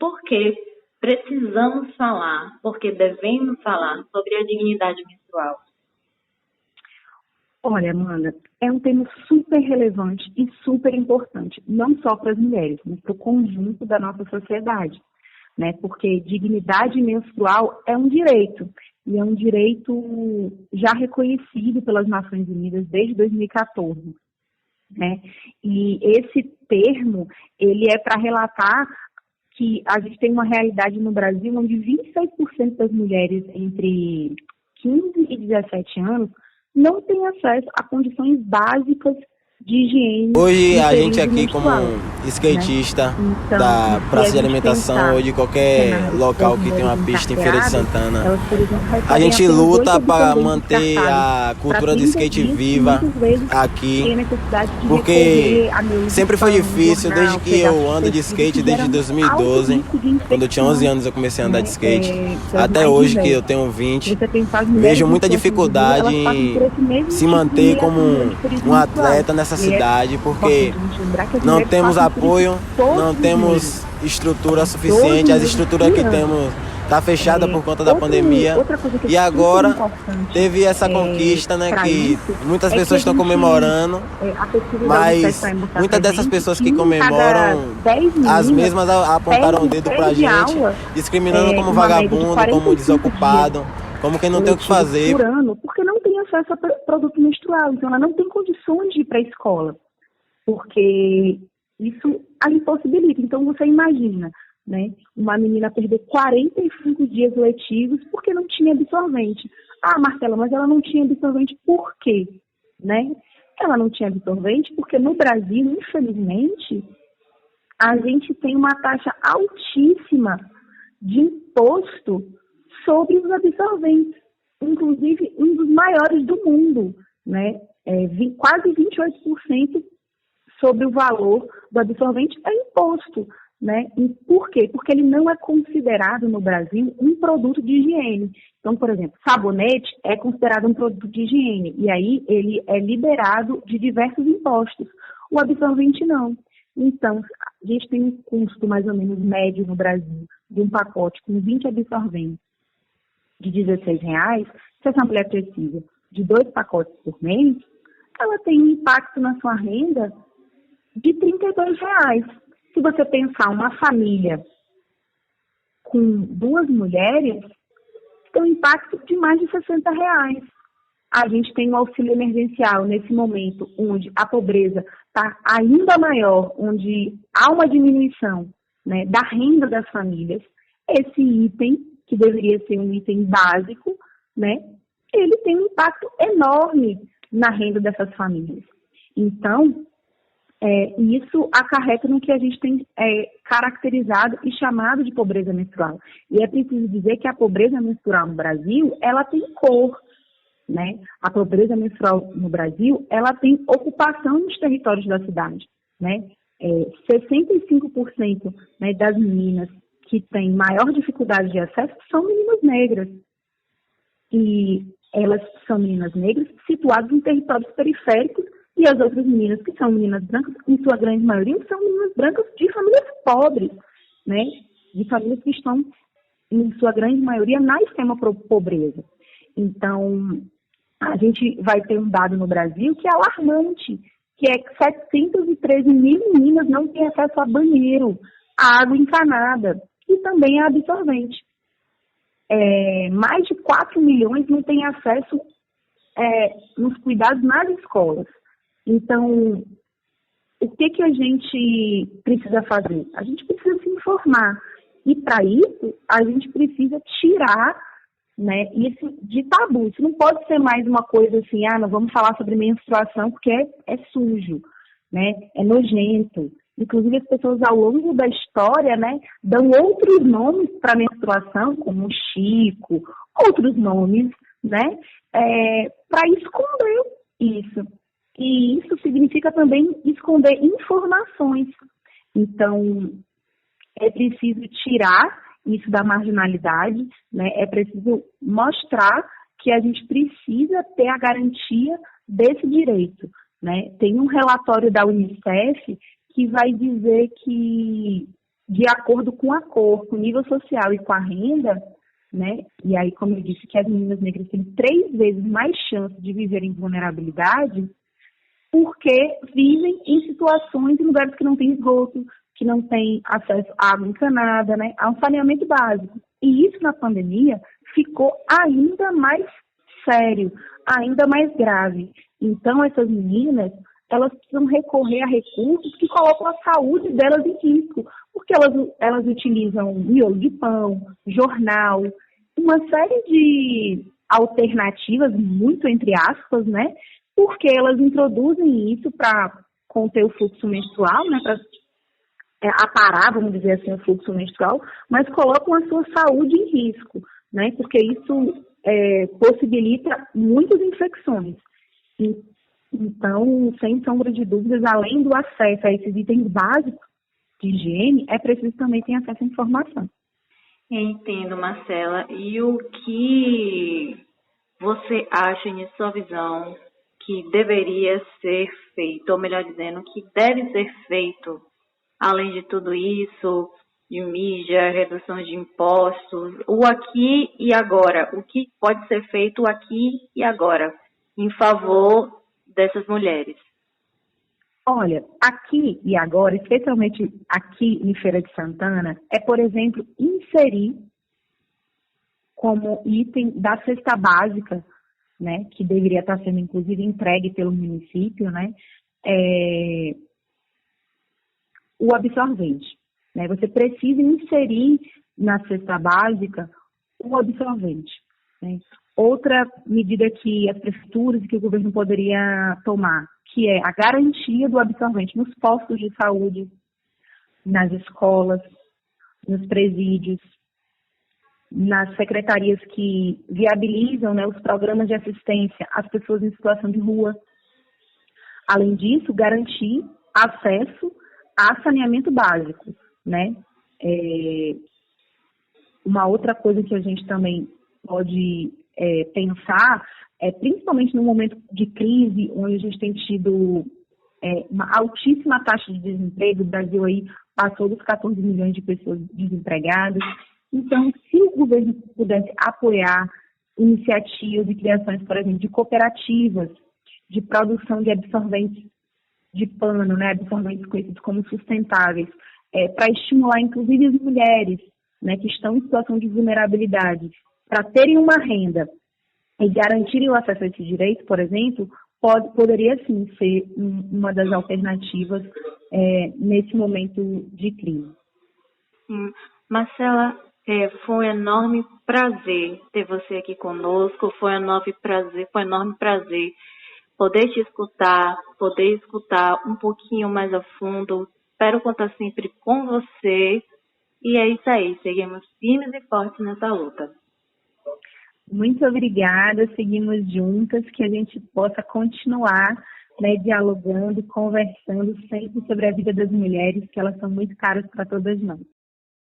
por que precisamos falar, porque devemos falar sobre a dignidade menstrual? Olha, Amanda, é um tema super relevante e super importante, não só para as mulheres, mas para o conjunto da nossa sociedade, né? Porque dignidade menstrual é um direito, e é um direito já reconhecido pelas Nações Unidas desde 2014, né? E esse termo, ele é para relatar que a gente tem uma realidade no Brasil onde 26% das mulheres entre 15 e 17 anos não têm acesso a condições básicas de higiene. Hoje a gente período aqui menstrual, como skatista, né? Então, da se praça a de gente alimentação pensar ou de no qualquer cenário local das que tem uma mulheres pista em Feira de encarceradas, Santana, elas, por exemplo, a recebem gente apenas luta 8 para absorventes manter a descartáveis cultura para do 30 skate dias, e viva muitas vezes aqui, tem a necessidade de porque recorrer a meios de sempre foi pão, difícil, desde jornal, que pedaços eu de ando de tecido, skate, que desde geram alto 2012, risco de quando eu tinha 11 infecção, anos eu comecei a andar né, de skate, pelas até mais hoje que eu diversas. tenho 20, Você pensar, as mulheres vejo em muita situação de rua, dificuldade elas passam por em esse mesmo se tipo de manter como humilhação durante o período um menstrual. atleta nessa E é cidade, porque importante a gente lembrar que as não mulheres temos passam por isso apoio, todos não os meses, temos estrutura 12 suficiente, as meses estruturas por que ano. temos tá fechada por conta da pandemia. Outra coisa que é E super agora importante teve essa conquista, né, para que isso muitas é que pessoas a estão gente, comemorando, a pesquisa da Unicef mas vai mostrar muitas pra dessas gente pessoas que que em cada comemoram, 10 as meninas mesmas apontaram o perde, dedo pra perde gente, aula discriminando como uma média de vagabundo, como 45 dias desocupado, como quem não tem o que letivos fazer. por ano, porque não tem acesso a produto menstrual. Então, ela não tem condições de ir para a escola, porque isso a impossibilita. Então, você imagina, né, uma menina perder 45 dias letivos porque não tinha absorvente. Ah, Marcela, mas ela não tinha absorvente por quê? Né? Ela não tinha absorvente porque no Brasil, infelizmente, a gente tem uma taxa altíssima de imposto sobre os absorventes, inclusive um dos maiores do mundo, né? Quase 28% sobre o valor do absorvente é imposto, né? E por quê? Porque ele não é considerado no Brasil um produto de higiene. Então, por exemplo, sabonete é considerado um produto de higiene e aí ele é liberado de diversos impostos. O absorvente não. Então, a gente tem um custo mais ou menos médio no Brasil de um pacote com 20 absorventes de R$16, se essa mulher precisa de 2 pacotes por mês, ela tem um impacto na sua renda de R$32. Se você pensar uma família com 2 mulheres, tem um impacto de mais de R$60. A gente tem um auxílio emergencial nesse momento, onde a pobreza está ainda maior, onde há uma diminuição, né, da renda das famílias. Esse item, que deveria ser um item básico, né, ele tem um impacto enorme na renda dessas famílias. Então, isso acarreta no que a gente tem caracterizado e chamado de pobreza menstrual. E é preciso dizer que a pobreza menstrual no Brasil, ela tem cor, né? A pobreza menstrual no Brasil, ela tem ocupação nos territórios da cidade, né? 65%, né, das meninas que têm maior dificuldade de acesso são meninas negras. E elas são meninas negras situadas em territórios periféricos, e as outras meninas, que são meninas brancas, em sua grande maioria, são meninas brancas de famílias pobres, né? De famílias que estão, em sua grande maioria, na extrema pobreza. Então, a gente vai ter um dado no Brasil que é alarmante, que é que 713 mil meninas não têm acesso a banheiro, a água encanada e também a absorvente. Mais de 4 milhões não têm acesso nos cuidados nas escolas. Então, o que a gente precisa fazer? A gente precisa se informar. E, para isso, a gente precisa tirar, né, isso de tabu. Isso não pode ser mais uma coisa assim, não vamos falar sobre menstruação porque é sujo, né, é nojento. Inclusive, as pessoas ao longo da história, né, dão outros nomes para a menstruação, como Chico, outros nomes, né, para esconder isso. E isso significa também esconder informações. Então, é preciso tirar isso da marginalidade, né? É preciso mostrar que a gente precisa ter a garantia desse direito, né? Tem um relatório da Unicef que vai dizer que de acordo com a cor, com o nível social e com a renda, né? E aí, como eu disse, que as meninas negras têm 3 vezes mais chance de viver em vulnerabilidade, porque vivem em situações, em lugares que não tem esgoto, que não tem acesso à água encanada, né? A um saneamento básico. E isso na pandemia ficou ainda mais sério, ainda mais grave. Então, essas meninas, elas precisam recorrer a recursos que colocam a saúde delas em risco, porque elas utilizam miolo de pão, jornal, uma série de alternativas, muito entre aspas, né? Porque elas introduzem isso para conter o fluxo menstrual, né? Para aparar, vamos dizer assim, o fluxo menstrual, mas colocam a sua saúde em risco, né? Porque isso possibilita muitas infecções. Então, sem sombra de dúvidas, além do acesso a esses itens básicos de higiene, é preciso também ter acesso à informação. Entendo, Marcela. E o que você acha, em sua visão, que deveria ser feito, ou melhor dizendo, que deve ser feito, além de tudo isso, de mídia, redução de impostos, o aqui e agora? O que pode ser feito aqui e agora, em favor dessas mulheres? Olha, aqui e agora, especialmente aqui em Feira de Santana, é, por exemplo, inserir como item da cesta básica, né, que deveria estar sendo, inclusive, entregue pelo município, né, o absorvente. Né? Você precisa inserir na cesta básica o absorvente. Né? Outra medida que as prefeituras e que o governo poderia tomar, que é a garantia do absorvente nos postos de saúde, nas escolas, nos presídios, nas secretarias que viabilizam, né, os programas de assistência às pessoas em situação de rua. Além disso, garantir acesso a saneamento básico, né? Uma outra coisa que a gente também pode pensar principalmente no momento de crise, onde a gente tem tido uma altíssima taxa de desemprego, o Brasil aí passou dos 14 milhões de pessoas desempregadas. Então, se o governo pudesse apoiar iniciativas e criações, por exemplo, de cooperativas de produção de absorventes de pano, né, absorventes conhecidos como sustentáveis, para estimular, inclusive, as mulheres, né, que estão em situação de vulnerabilidade, para terem uma renda e garantirem o acesso a esse direito, por exemplo, poderia sim ser uma das alternativas nesse momento de crise. Marcela, foi um enorme prazer ter você aqui conosco, foi um enorme prazer poder te escutar, poder escutar um pouquinho mais a fundo. Espero contar sempre com você. E é isso aí, seguimos firmes e fortes nessa luta. Muito obrigada, seguimos juntas, que a gente possa continuar, né, dialogando, conversando sempre sobre a vida das mulheres, que elas são muito caras para todas nós.